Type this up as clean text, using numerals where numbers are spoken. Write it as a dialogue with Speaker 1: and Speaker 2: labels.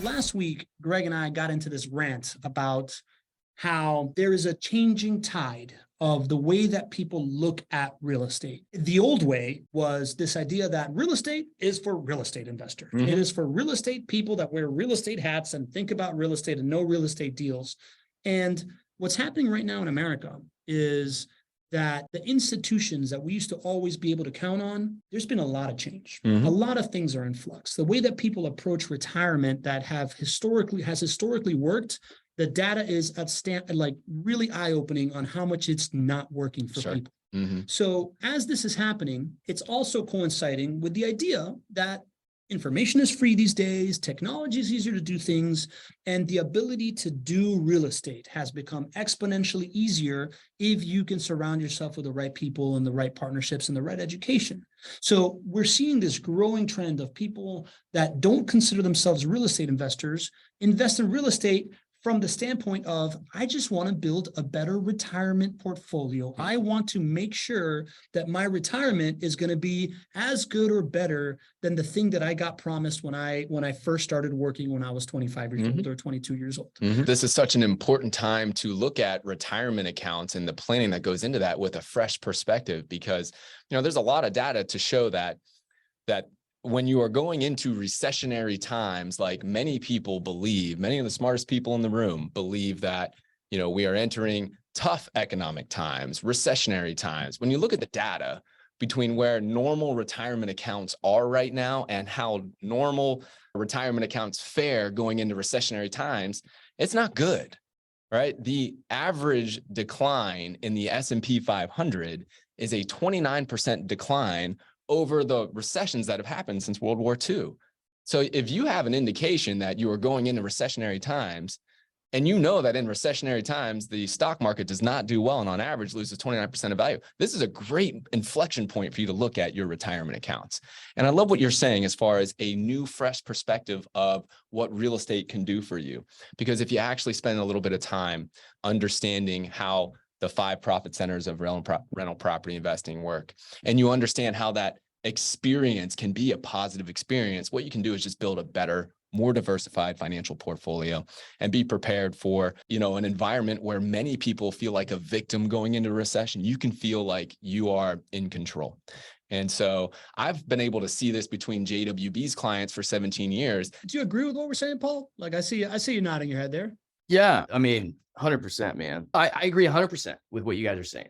Speaker 1: Last week, Greg and I got into this rant about how there is a changing tide of the way that people look at real estate. The old way was this idea that real estate is for real estate investors.
Speaker 2: Mm-hmm.
Speaker 1: It is for real estate people that wear real estate hats and think about real estate and know real estate deals. And what's happening right now in America is that the institutions that we used to always be able to count on, there's been a lot of change.
Speaker 2: Mm-hmm.
Speaker 1: A lot of things are in flux. The way that people approach retirement that has historically worked, the data is like really eye-opening on how much it's not working for
Speaker 2: Sure.
Speaker 1: people.
Speaker 2: Mm-hmm.
Speaker 1: So as this is happening, it's also coinciding with the idea that information is free these days, technology is easier to do things, and the ability to do real estate has become exponentially easier if you can surround yourself with the right people and the right partnerships and the right education. So we're seeing this growing trend of people that don't consider themselves real estate investors invest in real estate from the standpoint of, I just want to build a better retirement portfolio. I want to make sure that my retirement is going to be as good or better than the thing that I got promised when I first started working when I was 25 years old or 22 years old.
Speaker 2: Mm-hmm. This is such an important time to look at retirement accounts and the planning that goes into that with a fresh perspective, because, there's a lot of data to show that when you are going into recessionary times, like many people believe, many of the smartest people in the room believe that, we are entering tough economic times, recessionary times. When you look at the data between where normal retirement accounts are right now and how normal retirement accounts fare going into recessionary times, it's not good, right? The average decline in the S&P 500 is a 29% decline over the recessions that have happened since World War II. So if you have an indication that you are going into recessionary times, and you know that in recessionary times, the stock market does not do well and on average loses 29% of value, this is a great inflection point for you to look at your retirement accounts. And I love what you're saying as far as a new, fresh perspective of what real estate can do for you. Because if you actually spend a little bit of time understanding how the 5 profit centers of rental property investing work, and you understand how that experience can be a positive experience, what you can do is just build a better, more diversified financial portfolio and be prepared for, an environment where many people feel like a victim going into a recession. You can feel like you are in control. And so I've been able to see this between JWB's clients for 17 years.
Speaker 1: Do you agree with what we're saying, Paul? Like I see you nodding your head there.
Speaker 3: Yeah. 100%, man. I agree 100% with what you guys are saying.